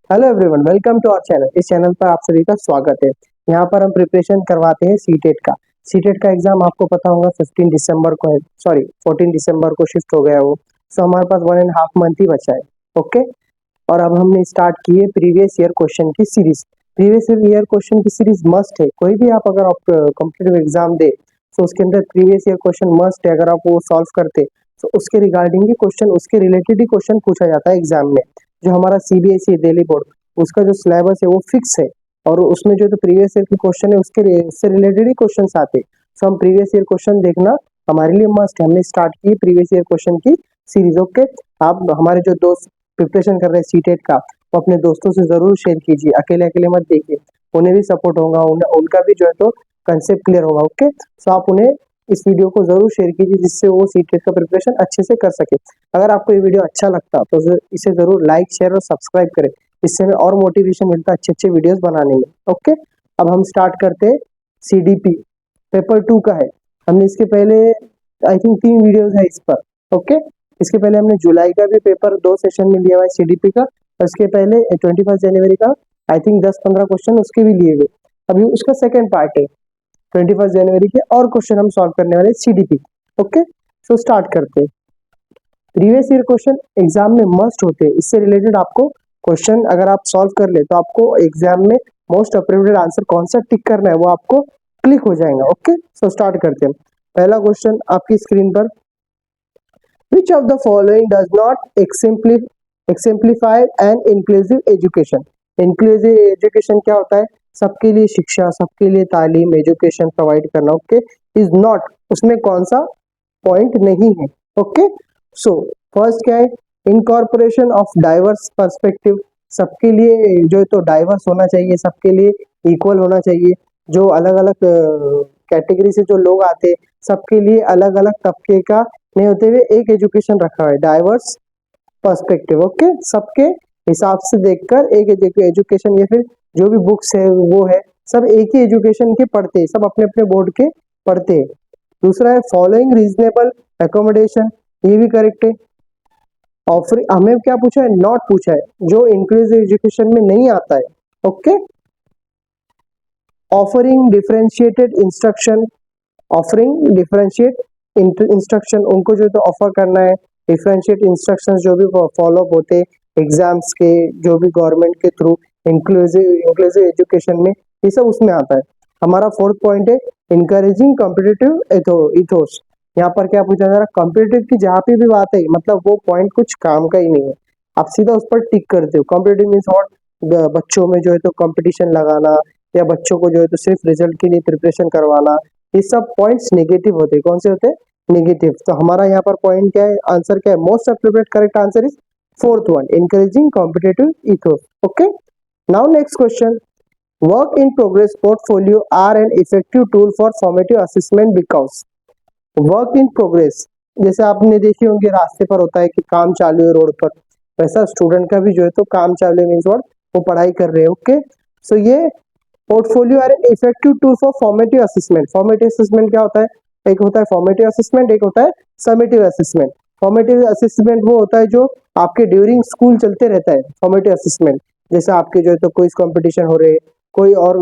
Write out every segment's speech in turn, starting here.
Hello everyone, welcome to our channel. इस channel पर आप सभी का स्वागत है। यहाँ पर हम प्रिपरेशन करवाते हैं सीटेट का। सीटेट का एग्जाम आपको पता होगा 15 दिसंबर को है, सॉरी 14 दिसंबर को शिफ्ट हो गया वो। सो हमारे पास 1.5 मंथ ही बचा है। ओके, और अब हमने स्टार्ट की है प्रीवियस ईयर क्वेश्चन की सीरीज। प्रीवियस ईयर क्वेश्चन की सीरीज मस्ट है। कोई भी आप अगर आप कॉम्पिटेटिव एग्जाम दे तो उसके अंदर प्रीवियस ईयर क्वेश्चन मस्ट है। अगर आप वो सॉल्व करते तो उसके रिगार्डिंग ही क्वेश्चन, उसके रिलेटेड ही क्वेश्चन पूछा जाता है एग्जाम में। जो हमारा सीबीएसई दिल्ली बोर्ड, उसका जो सिलेबस है वो फिक्स है, और उसमें जो तो प्रीवियस ईयर के क्वेश्चन है उससे रिलेटेड ही क्वेश्चन आते हैं। सो हम प्रीवियस ईयर क्वेश्चन देखना हमारे लिए मस्ट है। हमने स्टार्ट की प्रीवियस ईयर क्वेश्चन की सीरीज। ओके, आप हमारे जो दोस्त प्रिपरेशन कर रहे हैं सीटेट का, वो अपने दोस्तों से जरूर शेयर कीजिए। अकेले अकेले मत देखिए, उन्हें भी सपोर्ट होगा, उनका भी जो है तो कंसेप्ट क्लियर होगा। ओके, सो आप उन्हें इस वीडियो को जरूर शेयर कीजिए जिससे वो सीटेट का प्रिपरेशन अच्छे से कर सके। अगर आपको ये वीडियो अच्छा लगता तो इसे जरूर लाइक, शेयर और सब्सक्राइब करें। इससे हमें और मोटिवेशन मिलता है अच्छे अच्छे वीडियोस बनाने में। ओके, अब हम स्टार्ट करते हैं। सीडीपी पेपर 2 का है। हमने इसके पहले आई थिंक 3 वीडियोस है इस पर। ओके, इसके पहले हमने जुलाई का भी पेपर 2 सेशन में लिया हुआ है सीडीपी का, और इसके पहले 21 जनवरी का आई थिंक 10-15 क्वेश्चन उसके भी लिए हुए। अभी उसका सेकेंड पार्ट है 21 जनवरी के, और क्वेश्चन हम सॉल्व करने वाले सीडीपी। ओके, सो स्टार्ट करते हैं। प्रीवियस ईयर क्वेश्चन एग्जाम में मस्ट होते हैं। इससे रिलेटेड आपको क्वेश्चन अगर आप सॉल्व कर ले तो आपको एग्जाम में मोस्ट अप्रोप्रिएट आंसर कौन सा टिक करना है वो आपको क्लिक हो जाएगा। ओके, सो स्टार्ट करते हैं। पहला क्वेश्चन आपकी स्क्रीन पर, which of the following does not exemplify an inclusive education। Inclusive education क्या होता है? सबके लिए शिक्षा, सबके लिए तालीम, एजुकेशन प्रोवाइड करना। ओके, इज नॉट, उसमें कौन सा पॉइंट नहीं है। ओके, सो फर्स्ट क्या है? Incorporation of diverse perspective. सबके लिए जो है तो डाइवर्स होना चाहिए, सबके लिए इक्वल होना चाहिए। जो अलग अलग कैटेगरी से जो लोग आते हैं सबके लिए अलग अलग तबके का नहीं होते हुए एक एजुकेशन रखा हुआ है, डाइवर्स पर्सपेक्टिव। ओके, सबके हिसाब से देखकर एक एजुकेशन, या फिर जो भी बुक्स है वो है, सब एक ही एजुकेशन के पढ़ते हैं, सब अपने अपने बोर्ड के पढ़ते हैं। दूसरा है फॉलोइंग रीजनेबल एकोमोडेशन, ये भी करेक्ट है। ऑफर हमें क्या पूछा है? नॉट पूछा है, जो इंक्लूसिव एजुकेशन में नहीं आता है। Okay, offering differentiated instruction, offering differentiate instruction, उनको जो तो ऑफर करना है डिफरेंशिएट इंस्ट्रक्शंस जो भी फॉलो अप होते एग्जाम्स के, जो भी गवर्नमेंट के थ्रू इंक्लूसिव एजुकेशन में, ये सब उसमें आता है। हमारा फोर्थ पॉइंट है इंकरेजिंग कॉम्पिटिटिव इथोस। यहाँ पर क्या पूछा जा रहा है? कॉम्पिटिटिव की जहाँ पे भी बात है मतलब वो पॉइंट कुछ काम का ही नहीं है, आप सीधा उस पर टिक करते हो। Competitive means what? बच्चों में जो है तो कंपटीशन लगाना, या बच्चों को जो है तो सिर्फ रिजल्ट के लिए प्रिपरेशन करवाना, ये सब पॉइंट्स नेगेटिव होते हैं। कौन से होते हैं? नेगेटिव। तो हमारा यहाँ पर पॉइंट क्या है? आंसर क्या है? Most appropriate correct answer is fourth one, encouraging competitive ethos. Okay, now next question, work in progress portfolio are an effective tool for formative assessment because work in progress, जैसे आपने देखी होंगे रास्ते पर होता है कि काम चालू है रोड पर, वैसा स्टूडेंट का भी जो है तो काम चालू है मीन्स व्हाट? वो पढ़ाई कर रहे हैं। ओके, सो ये portfolio are an effective tool for formative assessment. Formative assessment क्या होता है? एक होता है फॉर्मेटिव असेसमेंट, एक होता है समेटिव असेसमेंट। फॉर्मेटिव असेसमेंट वो होता है जो आपके ड्यूरिंग स्कूल चलते रहता है। फॉर्मेटिव असेसमेंट जैसे आपके जो है तो क्विज कंपटीशन हो रहे, कोई और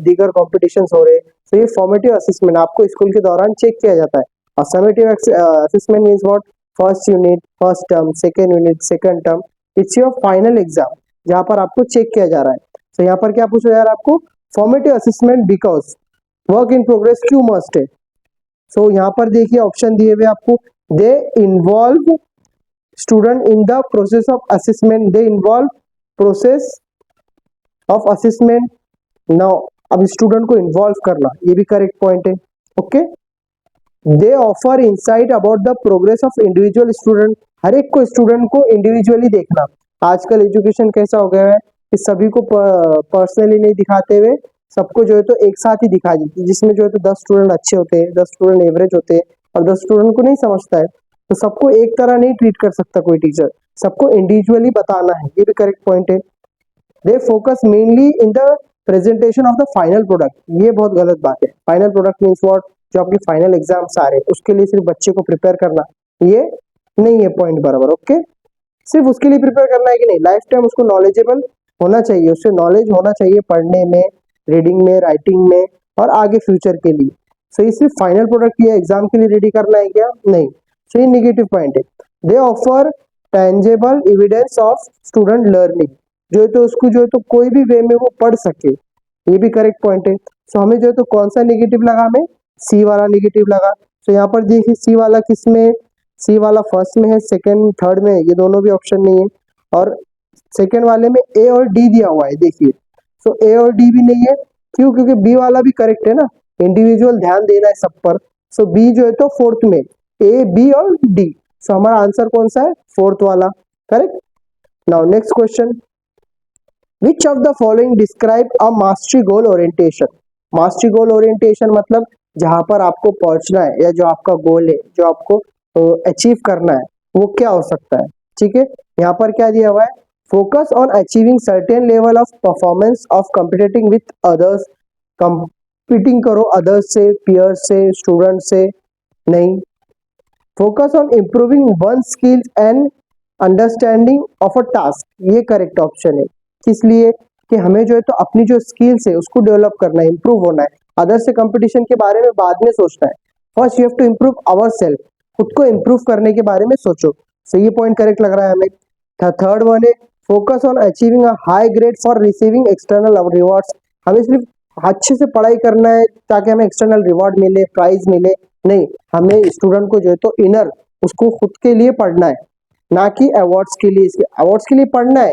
दीगर कॉम्पिटिशन हो रहे, तो ये फॉर्मेटिव असेसमेंट आपको स्कूल के दौरान चेक किया जाता है। और summative assessment means what? First unit, first term, second unit, second term, it's your final exam जहाँ पर आपको चेक किया जा रहा है। तो यहाँ पर क्या पूछा जा रहा है आपको? Formative assessment because work in progress क्यों मस्ट है? सो यहाँ पर देखिए ऑप्शन दिए हुए आपको, they involve student in the process of assessment, they involve process of assessment. Now अब स्टूडेंट को इन्वॉल्व करना, ये भी करेक्ट पॉइंट है। Okay, they offer insight about the progress of individual student, हर एक को स्टूडेंट को इंडिविजुअली देखना। आजकल एजुकेशन कैसा हो गया है कि सभी को पर्सनली नहीं दिखाते हुए सबको जो है तो एक साथ ही दिखा देती है, जिसमें जो है तो 10 स्टूडेंट अच्छे होते हैं, 10 स्टूडेंट एवरेज होते हैं, और 10 स्टूडेंट को नहीं समझता है। तो सबको एक तरह नहीं ट्रीट कर सकता कोई टीचर, सबको इंडिविजुअली बताना है, ये भी करेक्ट पॉइंट है। They focus mainly in the presentation of the final product, ये बहुत गलत बात है। Final product means what? जो आपके फाइनल एग्जाम्स आ रहे हैं उसके लिए सिर्फ बच्चे को प्रिपेयर करना, ये नहीं है पॉइंट बराबर। ओके, सिर्फ उसके लिए प्रिपेयर करना है कि नहीं, लाइफ टाइम उसको नॉलेजेबल होना चाहिए, उससे नॉलेज होना चाहिए पढ़ने में, रीडिंग में, राइटिंग में और आगे फ्यूचर के लिए। सो ये सिर्फ फाइनल प्रोडक्ट या एग्जाम के लिए रेडी करना है क्या? नहीं। सो ये नेगेटिव पॉइंट है। दे offer tangible evidence of student learning, जो है तो उसको जो है तो कोई भी वे में वो पढ़ सके, ये भी करेक्ट पॉइंट है। सो हमें जो है तो कौन सा नेगेटिव लगा? हमें सी वाला नेगेटिव लगा। तो यहाँ पर देखिए सी वाला किस में, सी वाला फर्स्ट में है, सेकंड थर्ड में है, ये दोनों भी ऑप्शन नहीं है। और सेकंड वाले में ए और डी दिया हुआ है, देखिए। सो ए और डी भी नहीं है, क्यों? क्योंकि बी वाला भी करेक्ट है ना, इंडिविजुअल ध्यान देना है सब पर। सो बी जो है तो फोर्थ में, ए बी और डी। सो हमारा आंसर कौन सा है? फोर्थ वाला, correct. Now next question, which of the following describe a mastery goal orientation? Mastery goal orientation मतलब जहां पर आपको पहुंचना है या जो आपका गोल है, जो आपको अचीव करना है, वो क्या हो सकता है? ठीक है, यहाँ पर क्या दिया हुआ है? Focus on achieving certain level of performance of competing with others, competing करो अदर्स से, पीयर्स से, स्टूडेंट से, नहीं। Focus on improving one skills and understanding of a task, ये करेक्ट ऑप्शन है। किस लिए? कि हमें जो है तो अपनी जो स्किल्स है उसको डेवलप करना है, इंप्रूव होना है। अदर से कंपटीशन के बारे में बाद में सोचना है। First you have to improve our self, खुद को इंप्रूव करने के बारे में सोचो। सो ये पॉइंट करेक्ट लग रहा है हमें। थर्ड वन है focus on achieving a high grade for receiving external rewards, हमें सिर्फ अच्छे से पढ़ाई करना है ताकि हमें एक्सटर्नल रिवॉर्ड मिले, प्राइज मिले, नहीं। हमें स्टूडेंट को जो है तो इनर उसको खुद के लिए पढ़ना है, ना कि अवार्ड्स के लिए। इसके अवार्ड्स के लिए पढ़ना है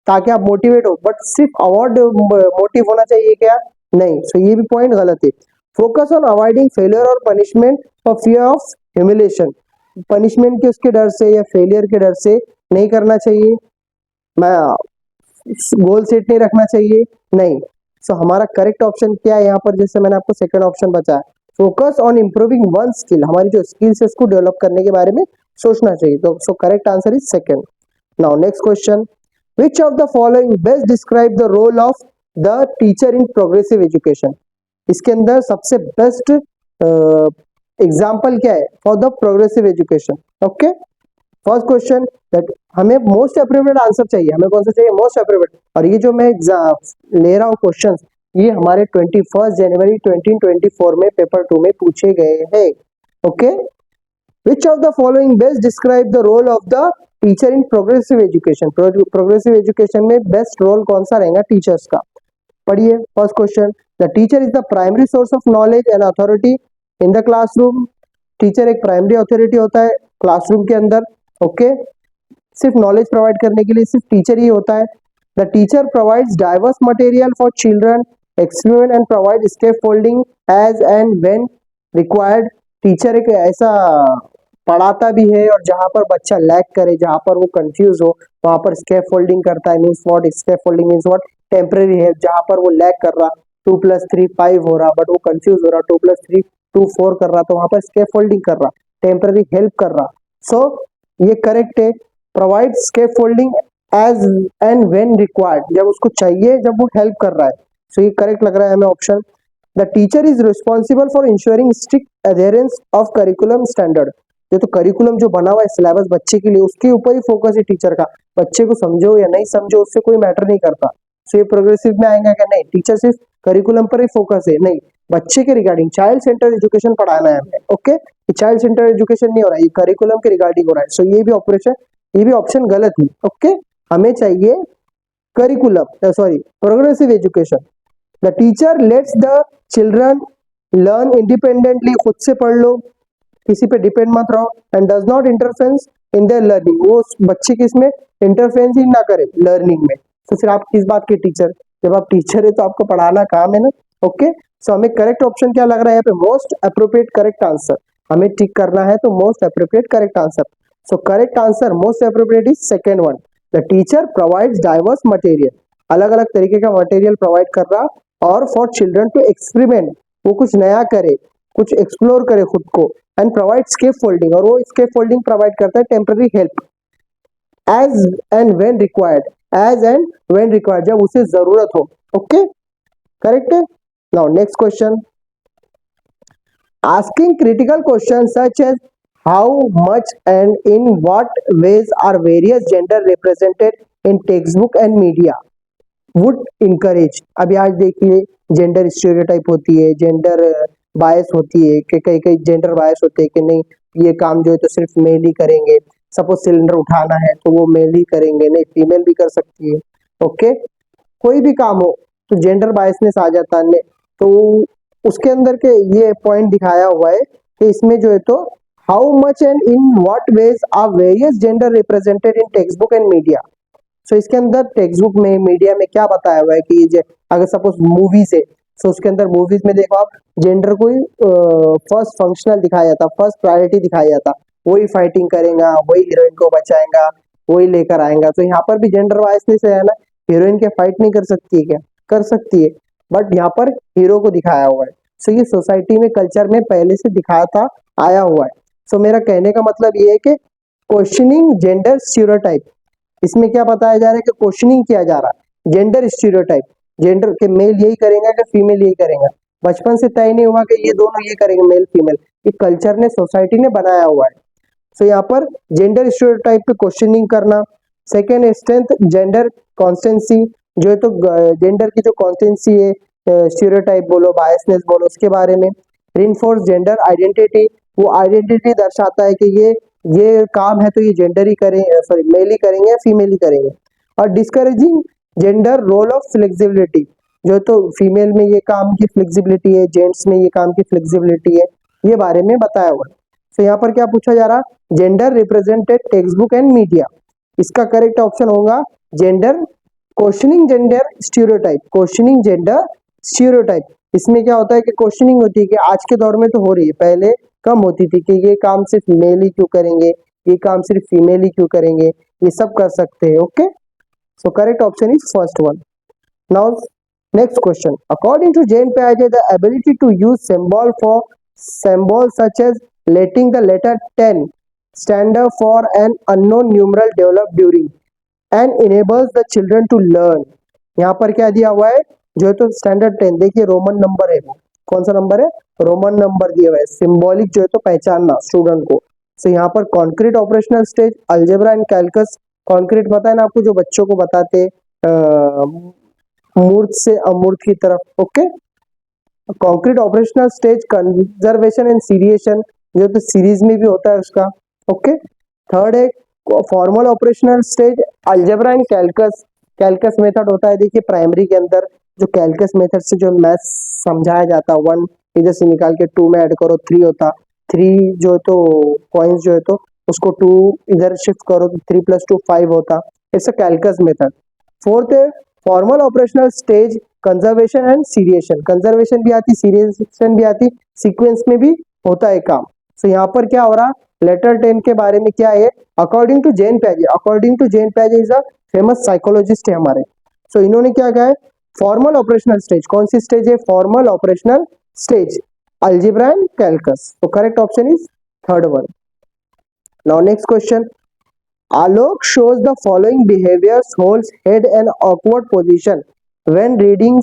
ताकि आप मोटिवेट हो, बट सिर्फ अवार्ड मोटिव होना चाहिए क्या? नहीं। सो ये भी पॉइंट गलत है। फोकस ऑन अवॉइडिंग फेलियर और punishment for fear of humiliation, punishment के उसके डर से या फेलियर के डर से नहीं करना चाहिए। मैं गोल सेट नहीं रखना चाहिए, नहीं। सो हमारा करेक्ट ऑप्शन क्या है यहाँ पर? जैसे मैंने आपको सेकंड ऑप्शन बताया, focus on improving one skill, हमारी जो स्किल्स है उसको डेवलप करने के बारे में सोचना चाहिए। तो so correct answer is second. Now next question, which of the following best describe the role of the teacher in progressive education? इसके अंदर सबसे बेस्ट एग्जाम्पल क्या है for the progressive education? Okay, first question that हमें most appropriate answer चाहिए, हमें कौन सा चाहिए? Most appropriate. और ये जो मैं ले रहा हूँ क्वेश्चन, ये हमारे 21 जनवरी 2024 में पेपर 2 में पूछे गए हैं। Okay, Which of the following best describe the role of the teacher in progressive education? Progressive education में बेस्ट रोल कौन सा रहेगा टीचर्स का? पढ़िए first question, the teacher is the primary source of knowledge and authority in the classroom. Teacher एक primary authority होता है classroom के अंदर। ओके, सिर्फ नॉलेज प्रोवाइड करने के लिए सिर्फ टीचर ही होता है। The teacher provides diverse material for children, explain and provide scaffolding as and when required. Teacher एक ऐसा पढ़ाता भी है और जहां पर बच्चा लैग करे, जहां पर वो कंफ्यूज हो, वहां पर स्कैफोल्डिंग करता है। Means what? Scaffolding means what? Temporary help, जहां पर वो लैग कर रहा, 2+3 5 हो रहा बट वो कंफ्यूज हो रहा, 2+3 2 4 कर रहा, तो वहां पर स्कैफोल्डिंग कर रहा, टेम्परेरी हेल्प कर रहा। सो ये करेक्ट है, provide scaffolding as and when required, जब उसको चाहिए, जब वो हेल्प कर रहा है। सो ये करेक्ट लग रहा है हमें option. The teacher is responsible for ensuring strict adherence of curriculum standard, ये तो करिकुलम जो बना हुआ है सिलेबस बच्चे के लिए, उसके ऊपर ही फोकस है टीचर का। बच्चे को समझो या नहीं समझो उससे कोई मैटर नहीं करता। सो ये प्रोग्रेसिव में आएगा क्या? नहीं, टीचर सिर्फ करिकुलम पर ही फोकस है, नहीं, बच्चे के रिगार्डिंग चाइल्ड सेंटर एजुकेशन पढ़ाना है हमें। ओके, चाइल्ड सेंटर एजुकेशन नहीं हो रहा है, ये करिकुलम के रिगार्डिंग हो रहा है। सो ये भी ऑपरेशन, ये भी ऑप्शन गलत है। ओके, हमें चाहिए curriculum, sorry, progressive education. The teacher let's the children learn independently, खुद से पढ़ लो, किसी पे डिपेंड मत रहो। And does not interference in their learning, वो बच्चे की इसमें इंटरफेरेंस ही ना करे लर्निंग में। तो फिर आप किस बात के टीचर? जब आप टीचर है तो आपको पढ़ाना काम है ना। ओके, सो हमें करेक्ट ऑप्शन क्या लग रहा है यहाँ पे? मोस्ट अप्रोप्रिएट करेक्ट आंसर हमें टिक करना है, तो most appropriate correct answer. So correct answer most appropriate is second one, the teacher provides diverse material, अलग अलग तरीके का मटेरियल प्रोवाइड कर रहा, और फॉर चिल्ड्रन टू एक्सपेरिमेंट, वो कुछ नया करे, कुछ एक्सप्लोर करे खुद को, एंड प्रोवाइड स्कैफोल्डिंग, और वो स्कैफोल्डिंग प्रोवाइड करता है, temporary help, as and when required, as and when required, जब उसे जरूरत हो। ओके, करेक्ट है। Now next question, asking critical question such as how much and in what ways are various gender represented in text book and media. Would encourage. अभी आज देखिए gender stereotype होती है, जेंडर बायस होती है कि कई कई जेंडर बायस होते हैं कि नहीं ये काम जो है तो सिर्फ मेल ही करेंगे। सपोज सिलेंडर उठाना है तो वो मेल ही करेंगे, नहीं फीमेल भी कर सकती है। ओके, कोई भी काम हो तो जेंडर बायसनेस आ जाता है। तो उसके अंदर के ये पॉइंट दिखाया हुआ है कि इसमें जो है तो how much and in what ways are various gender represented in text book and media. So इसके अंदर टेक्स्ट बुक में मीडिया में क्या बताया हुआ है कि अगर सपोज मूवीज है तो उसके अंदर मूवीज में देखो आप जेंडर को ही फर्स्ट फंक्शनल दिखाया जाता, फर्स्ट प्रायोरिटी दिखाया जाता, वही फाइटिंग करेगा, वही हीरोइन को बचाएगा, वही लेकर आएगा। तो यहाँ पर भी जेंडर वाइसनेस है ना, हीरोइन क्या फाइट नहीं कर सकती है क्या? कर सकती है, बट यहाँ पर हीरो को दिखाया हुआ है। सो ये सोसाइटी में कल्चर में पहले से दिखाया था, आया हुआ है। सो मेरा कहने का मतलब ये है कि क्वेश्चनिंग जेंडर स्टीरियोटाइप, इसमें क्या बताया जा रहा है कि क्वेश्चनिंग किया जा रहा है जेंडर स्टीरियोटाइप, जेंडर के मेल यही करेगा कि फीमेल यही करेगा। बचपन से तय नहीं हुआ कि ये दोनों ये करेंगे मेल फीमेल, ये कल्चर ने सोसाइटी ने बनाया हुआ है। सो यहाँ पर जेंडर स्टीरियोटाइप पे क्वेश्चनिंग करना। सेकेंड स्ट्रेंथ जेंडर कॉन्स्टेंसी, जो है तो जेंडर की जो कॉन्स्टेंसी है, स्टीरियोटाइप बोलो बायसनेस बोलो, उसके बारे में। रिइंफोर्स जेंडर आइडेंटिटी, वो आइडेंटिटी दर्शाता है कि ये काम है तो ये जेंडर ही करें, सॉरी मेल ही करेंगे या फीमेल ही करेंगे। और discouraging gender role of flexibility, जो तो फीमेल में ये काम की फ्लेक्सिबिलिटी है, जेंट्स में ये काम की फ्लेक्सिबिलिटी है, ये बारे में बताया हुआ है। तो यहाँ पर क्या पूछा जा रहा, gender represented text book and media, इसका करेक्ट ऑप्शन होगा gender questioning gender stereotype, questioning gender stereotype. इसमें क्या होता है कि क्वेश्चनिंग होती है कि आज के दौर में तो हो रही है, पहले कम होती थी कि ये काम सिर्फ मेल ही क्यों करेंगे, ये काम सिर्फ फीमेल ही क्यों करेंगे, ये सब कर सकते हैं। Okay, so correct option is first one. Now next question. According to Jane Piaget, the ability to use symbols such as letting the letter 10 stand up for an unknown numeral develop during and enables the children to learn. यहाँ पर क्या दिया हुआ है, जो है तो standard 10, देखिए रोमन नंबर है, वो कौन सा नंबर है, रोमन नंबर दिया हुआ है, सिंबॉलिक जो है तो पहचानना स्टूडेंट को। तो यहाँ पर concrete operational stage, algebra and calculus. Concrete पता है ना आपको, जो बच्चों को बताते मूर्त से अमूर्त की तरफ। Okay, concrete operational stage conservation and seriation, जो तो सीरीज में भी होता है उसका। ओके, थर्ड है formal operational stage, algebra and calculus. Calculus method होता है, देखिए प्राइमरी के अंदर जो कैलकस मेथड से जो मैथ समझाया जाता है, 1 इधर से निकाल के 2 में ऐड करो 3 होता, 3 जो तो पॉइंट्स जो है तो उसको 2 इधर शिफ्ट करो तो 3 + 2 5 होता, इट्स अ कैलकस मेथड। फोर्थ है formal operational stage conservation and seriation, conservation भी आती, सीरिएशन भी आती, सीक्वेंस में भी होता है काम। सो यहाँ पर क्या हो रहा, लेटर 10 के बारे में क्या है, अकॉर्डिंग टू जेन पैजे, अकॉर्डिंग टू जेन पैजे इज अ फेमस साइकोलॉजिस्ट है हमारे। सो इन्होंने क्या कहा है, फॉर्मल ऑपरेशनल स्टेज, कौन सी स्टेज है, formal operational stage, algebra and calculus. तो correct option is third one. Now next question, Alok shows the following behaviors: holds head in awkward position when reading,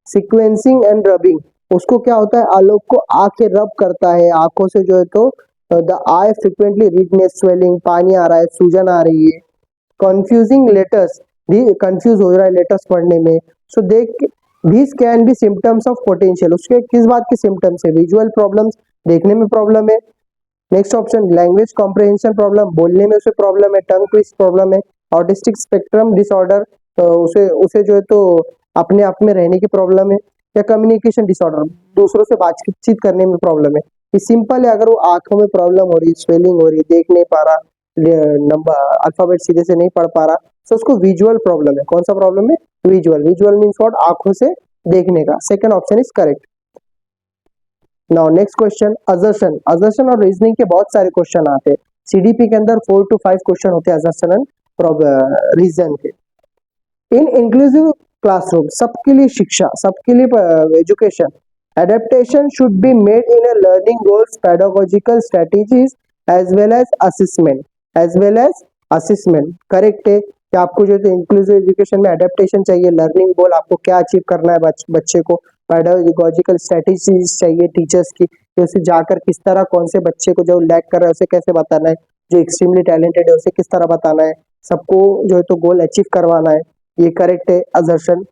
sequencing and rubbing। उसको क्या होता है, आलोक को आंखें रब करता है, आंखों से जो है तो द आई फ्रिक्वेंटली रीडनेस स्वेलिंग, पानी आ रहा है, सूजन आ रही है। कंफ्यूजिंग लेटर्स, भी कंफ्यूज हो रहा है लेटर्स पढ़ने में। सो देख these can be symptoms of potential, उसके किस बात के सिम्टम्स है, विजुअल प्रॉब्लम्स, देखने में प्रॉब्लम है। Next option language comprehension problem, बोलने में उसे प्रॉब्लम है, टंग ट्विस्ट प्रॉब्लम है। ऑटिस्टिक स्पेक्ट्रम डिसऑर्डर, तो उसे उसे जो है तो अपने आप में रहने की प्रॉब्लम है। या कम्युनिकेशन डिसऑर्डर, दूसरों से बातचीत करने में प्रॉब्लम है। ये सिंपल है, अगर वो आंखों में प्रॉब्लम हो रही, स्वेलिंग हो रही, देख नहीं पा रहा, नंबर अल्फाबेट सीधे से नहीं पढ़ पा रहा, तो उसको विजुअल प्रॉब्लम है। कौन सा प्रॉब्लम है, विजुअल, विजुअल मीन्स व्हाट, आंखों से देखने का। Second option is correct. Now next question, assertion, assertion और रीजनिंग के बहुत सारे क्वेश्चन आते हैं सीडीपी के अंदर, 4 to 5 क्वेश्चन होते हैं असर्शन एंड रीजन के। इन इंक्लूसिव क्लासरूम, सबके लिए शिक्षा, सबके लिए education, adaptation should be made in a learning goals, pedagogical strategies as well as assessment, as well as assessment. Correct है कि आपको जो है इंक्लूसिव एजुकेशन में एडेप्टेशन चाहिए, लर्निंग गोल आपको क्या अचीव करना है बच्चे को, पेडागोजिकल स्ट्रेटेजीज चाहिए टीचर्स की, कि उसे जाकर किस तरह कौन से बच्चे को जो लैक कर रहा है उसे कैसे बताना है, जो एक्सट्रीमली टैलेंटेड है उसे किस तरह बताना है, सबको जो है तो गोल अचीव करवाना है। ये करेक्ट है असर्शन।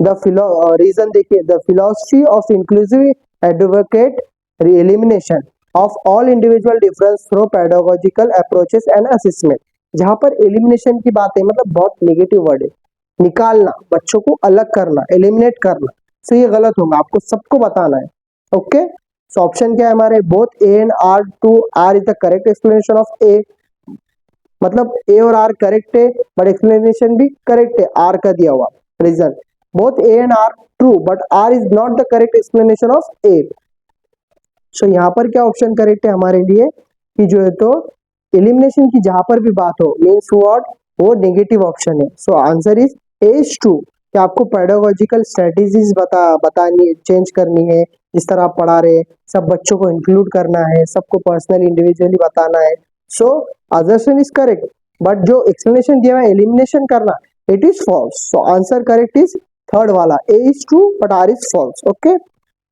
रीजन देखिए, the philosophy of inclusive advocate elimination of all individual difference through pedagogical approaches and assessment. जहां पर एलिमिनेशन की बात है, मतलब बहुत नेगेटिव वर्ड है, निकालना, बच्चों को अलग करना, एलिमिनेट करना, तो ये गलत होगा, आपको सबको बताना है। ओके, सो ऑप्शन क्या है हमारे, both A and R true R is the correct explanation of A, मतलब ए और आर करेक्ट है बट एक्सप्लेनेशन भी करेक्ट है आर का दिया हुआ reason. Both A and R true but R is not the correct explanation of A. So यहाँ पर क्या ऑप्शन करेक्ट है हमारे लिए कि जो है तो एलिमिनेशन की जहां पर भी बात हो मीन्स व्हाट, वो नेगेटिव ऑप्शन है। So answer is a is true, कि आपको पेडागोजिकल स्ट्रेटेजीज बतानी, चेंज करनी है, जिस तरह आप पढ़ा रहे सब बच्चों को इंक्लूड करना है, सबको पर्सनली इंडिविजुअली बताना है। सो assertion is correct, but जो explanation दिया है elimination करना, it is false. So answer correct is third वाला, A is true but R is false. Okay.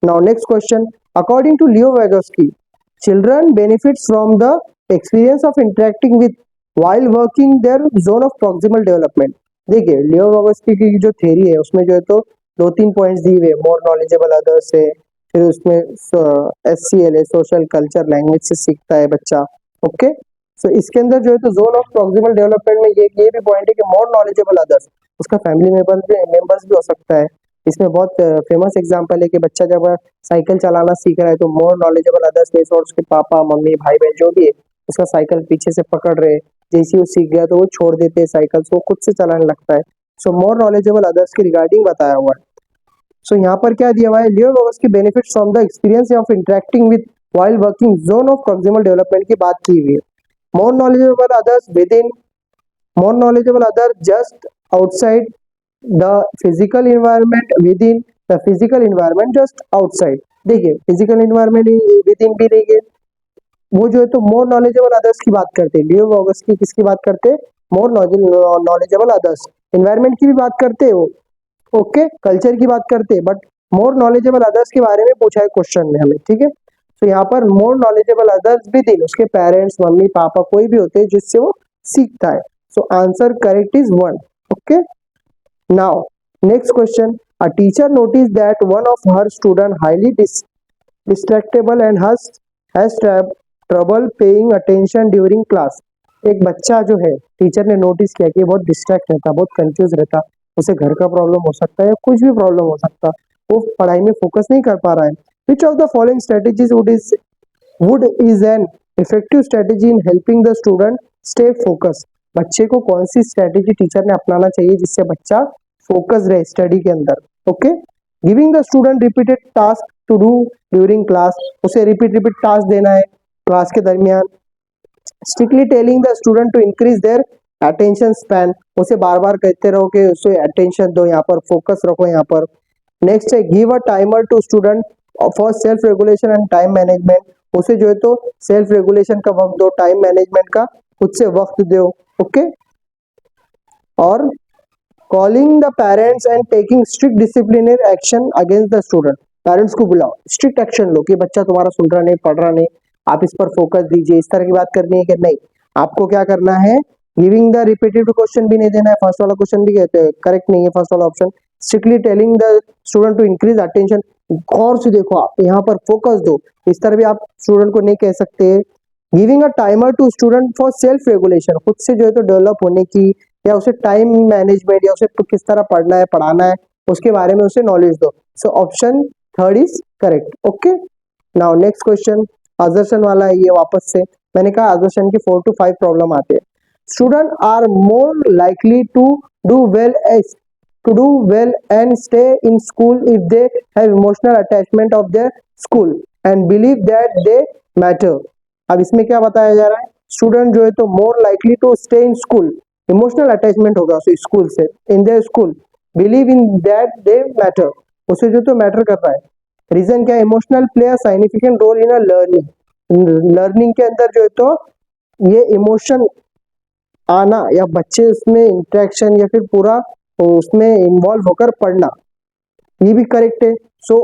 Now next question. According to Leo Vygotsky, children benefits from the experience of interacting with while working their zone of proximal development. देखिए लियो वागोस्की की जो theory है उसमें जो है तो दो तीन पॉइंट्स दिए हुए, मोर नॉलेजेबल अदर्स है, फिर उसमें SCL है, सोशल कल्चर लैंग्वेज से सीखता है बच्चा। ओके, सो इसके अंदर जो है तो जोन ऑफ प्रॉक्सिमल डेवलपमेंट में ये भी पॉइंट है कि मोर नॉलेजेबल अदर्स, उसका फैमिली मेंबर्स भी हो सकता है। इसमें बहुत फेमस एग्जांपल है कि बच्चा जब साइकिल चलाना सीख रहा है तो मोर नॉलेजेबल अदर्स में और उसके पापा मम्मी भाई बहन जो भी है उसका साइकिल पीछे से पकड़ रहे, जैसे वो सीख गया तो वो छोड़ देते हैं साइकिल, तो वो खुद से चलाने लगता है। सो मोर नॉलेजेबल अदर्स के रिगार्डिंग बताया हुआ है। सो यहाँ पर क्या दिया हुआ है, Leo Vygotsky benefits from the experience of interacting with while working zone of proximal development की बात की हुई है। More knowledgeable others within, more knowledgeable others just outside the physical environment, within the physical environment just outside। देखिए physical environment within भी नहीं है, वो जो है तो मोर नॉलेजेबल अदर्स की बात करते हैं। लियो वागोस्की किसकी बात करते हैं, मोर नॉलेजेबल अदर्स, इन्वायरमेंट की भी बात करते हैं वो, ओके, कल्चर की बात करते हैं, बट मोर नॉलेजेबल अदर्स के बारे में पूछा है क्वेश्चन में हमें, ठीक है। तो यहाँ पर मोर नॉलेजेबल अदर्स भी दिन उसके पेरेंट्स मम्मी पापा कोई भी होते हैं जिससे वो सीखता है। So answer correct is 1। Okay, now next question, a teacher notice that one of her student highly distractible and has trouble paying attention during class. एक बच्चा जो है टीचर ने नोटिस किया कि बहुत डिस्ट्रैक्ट रहता, बहुत कंफ्यूज रहता, उसे घर का प्रॉब्लम हो सकता है या कुछ भी प्रॉब्लम हो सकता, वो पढ़ाई में फोकस नहीं कर पा रहा है। Which of the following strategies would is an effective strategy in helping the student stay focused? बच्चे को कौन सी स्ट्रेटेजी टीचर ने अपनाना चाहिए जिससे बच्चा फोकस रहे स्टडी के अंदर। Okay, giving the student repeated task to do during class, उसे रिपीट टास्क देना है क्लास के दरमियान। Strictly telling the student to increase their attention span, उसे बार बार कहते रहो कि उसे अटेंशन दो, यहाँ पर फोकस रखो यहाँ पर। नेक्स्ट है give a timer to student for self regulation and time management, उसे जो है तो सेल्फ रेगुलेशन का वक्त दो, टाइम मैनेजमेंट का खुद से वक्त दो। ओके, और calling the parents and taking strict disciplinary action against the student, parents को बुलाओ, स्ट्रिक्ट एक्शन लो कि बच्चा तुम्हारा सुन रहा नहीं, पढ़ रहा नहीं, आप इस पर फोकस दीजिए, इस तरह की बात करनी है कि नहीं, आपको क्या करना है, गिविंग द रिपीटेड क्वेश्चन भी नहीं देना है, फर्स्ट वाला क्वेश्चन भी करेक्ट नहीं है, फर्स्ट वाला option. Strictly telling the student to increase attention, गौर से देखो, आप यहाँ पर फोकस दो, इस तरह भी आप स्टूडेंट को नहीं कह सकते। Giving a timer to student for self regulation, खुद से जो है तो डेवलप होने की, या उसे टाइम मैनेजमेंट या उसे किस तरह पढ़ना है पढ़ाना है उसके बारे में उसे नॉलेज दो। So option third is correct. Okay, now next question assertion वाला है ये, वापस से मैंने कहा असर्शन के 4 to 5 प्रॉब्लम आते हैं। Student are more likely to do well and stay in school if they have emotional attachment of their school and believe that they matter। अब इसमें क्या बताया जा रहा है, स्टूडेंट जो है तो more likely to stay in school, emotional attachment होगा उसे स्कूल से, in their school, believe in that they matter, उसे जो तो मैटर कर रहा है। रीजन क्या है, emotional play a significant role in a learning के अंदर जो है तो ये इमोशन आना या बच्चे उसमें इंटरेक्शन या फिर पूरा उसमें इन्वॉल्व होकर पढ़ना, ये भी करेक्ट है। सो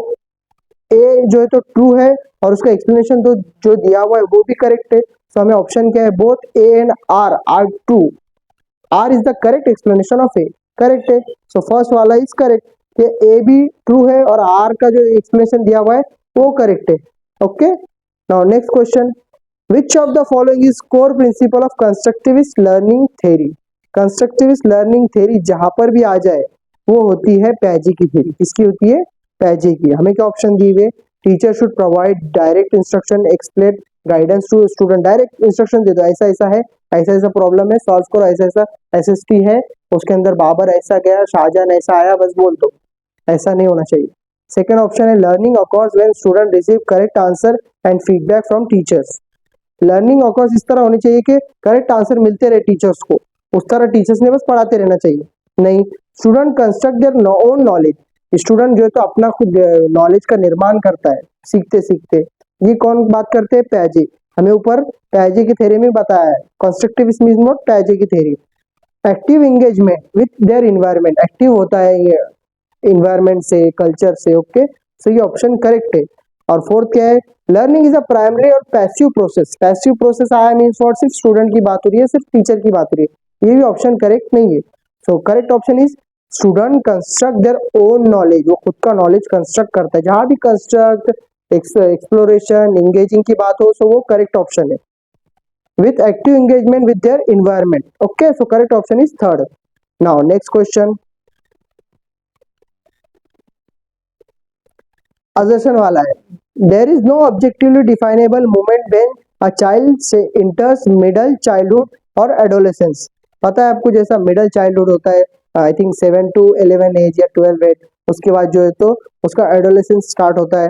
ए जो है तो ट्रू है और उसका एक्सप्लेनेशन तो जो दिया हुआ है वो भी करेक्ट है। सो हमें ऑप्शन क्या है, both A and R true, R is the correct explanation of A. Correct है। सो फर्स्ट वाला इज करेक्ट कि ए भी ट्रू है और आर का जो एक्सप्लेनेशन दिया हुआ है वो करेक्ट है। Okay, now next question, which of the following is core principle of constructivist learning theory. Constructivist learning theory जहां पर भी आ जाए वो होती है पैजे की थ्योरी। किसकी होती है? पैजे की। हमें क्या ऑप्शन दिए हुए? Teacher should provide direct instruction, explain guidance to student. Direct instruction दे दो, ऐसा ऐसा है, ऐसा ऐसा प्रॉब्लम है, सॉल्व करो, ऐसा ऐसा एसएसटी है, उसके अंदर बाबर ऐसा गया, शाहजहान ऐसा आया, बस बोल दो। ऐसा नहीं होना चाहिए। सेकेंड ऑप्शन है learning occurs when student receive correct answer and feedback from teachers. Learning occurs इस तरह होनी चाहिए कि करेक्ट आंसर मिलते रहे टीचर्स को, उस तरह टीचर्स ने बस पढ़ाते रहना चाहिए। नहीं, student construct their own knowledge. Student जो है तो अपना खुद नॉलेज का निर्माण करता है सीखते सीखते। ये कौन बात करते हैं? पैजे। हमें ऊपर पैजे की थ्योरी में बताया है, कंस्ट्रक्टिविज्म इज नॉट पैजे की theory. Active engagement with their environment, active होता है ये इन्वायरमेंट से, कल्चर से। ओके, सो ये ऑप्शन करेक्ट है। और फोर्थ क्या है? लर्निंग इज अ प्राइमरी और पैसिव प्रोसेस। पैसिव प्रोसेस आया मीन्स फॉर सिर्फ स्टूडेंट की बात हो रही है, सिर्फ टीचर की बात हो रही है, ये भी ऑप्शन करेक्ट नहीं है। सो correct option is student construct their own knowledge. वो खुद का नॉलेज कंस्ट्रक्ट करता है। जहां भी कंस्ट्रक्ट, एक्सप्लोरेशन, एंगेजिंग की बात हो, सो वो करेक्ट ऑप्शन है। With active engagement with their environment. Okay, so correct option is third. Now next question, assertion वाला है, there is no objectively definable moment when a child से enters middle childhood और adolescence. पता है आपको, जैसा middle childhood होता है आई थिंक 7 to 11 एज या 12 एज, उसके बाद जो है तो उसका एडोलेसेंस स्टार्ट होता है।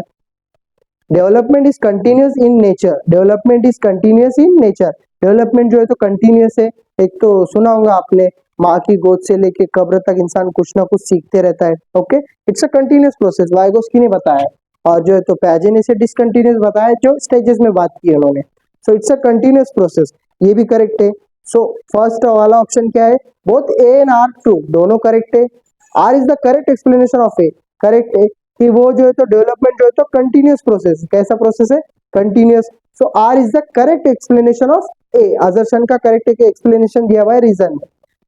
Development is continuous in nature. Development is continuous in nature. Development जो है तो कंटिन्यूस है। एक तो सुना होगा आपने, माँ की गोद से लेके कब्र तक इंसान कुछ ना कुछ सीखते रहता है। Okay, it's a continuous process. Vygotsky ने बताया, और जो है तो पैजे ने से डिसकंटिन्यूस बताया, जो स्टेजेस में बात की है उन्होंने। So it's a continuous process, ये भी करेक्ट है। सो फर्स्ट वाला ऑप्शन क्या है? Both A and R true, दोनों करेक्ट है। R is the correct explanation of A, correct है कि वो जो है तो डेवलपमेंट जो है तो कंटिन्यूस प्रोसेस। कैसा प्रोसेस है? Continuous. So R is the correct explanation of A. Assertion का करेक्ट है कि एक्सप्लेनेशन दिया हुआ है रीजन में।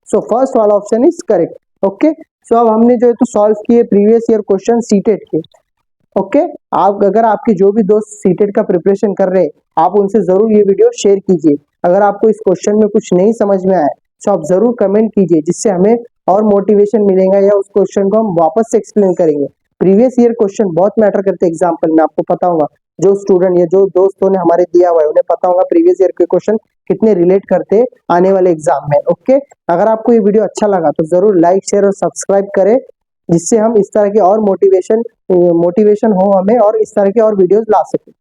सो फर्स्ट वाला option is correct. Okay, so अब हमने जो है तो सॉल्व किए प्रीवियस ईयर क्वेश्चन सीटेट के। ओके, आप अगर आपके जो भी दोस्त सीटेट का प्रिपरेशन कर रहे हैं, आप उनसे जरूर ये वीडियो शेयर कीजिए। अगर आपको इस क्वेश्चन में कुछ नहीं समझ में आया तो आप जरूर कमेंट कीजिए, जिससे हमें और मोटिवेशन मिलेगा, या उस क्वेश्चन को हम वापस से एक्सप्लेन करेंगे। प्रीवियस ईयर क्वेश्चन बहुत मैटर करते हैं एग्जाम्पल में, आपको पता होगा। जो स्टूडेंट या जो दोस्तों ने हमारे दिया हुआ है उन्हें पता होगा प्रीवियस ईयर के क्वेश्चन कितने रिलेट करते हैं आने वाले एग्जाम में। ओके, अगर आपको ये वीडियो अच्छा लगा तो जरूर लाइक, शेयर और सब्सक्राइब करें, जिससे हम इस तरह के और मोटिवेशन हो हमें, और इस तरह के और वीडियोस ला सकें।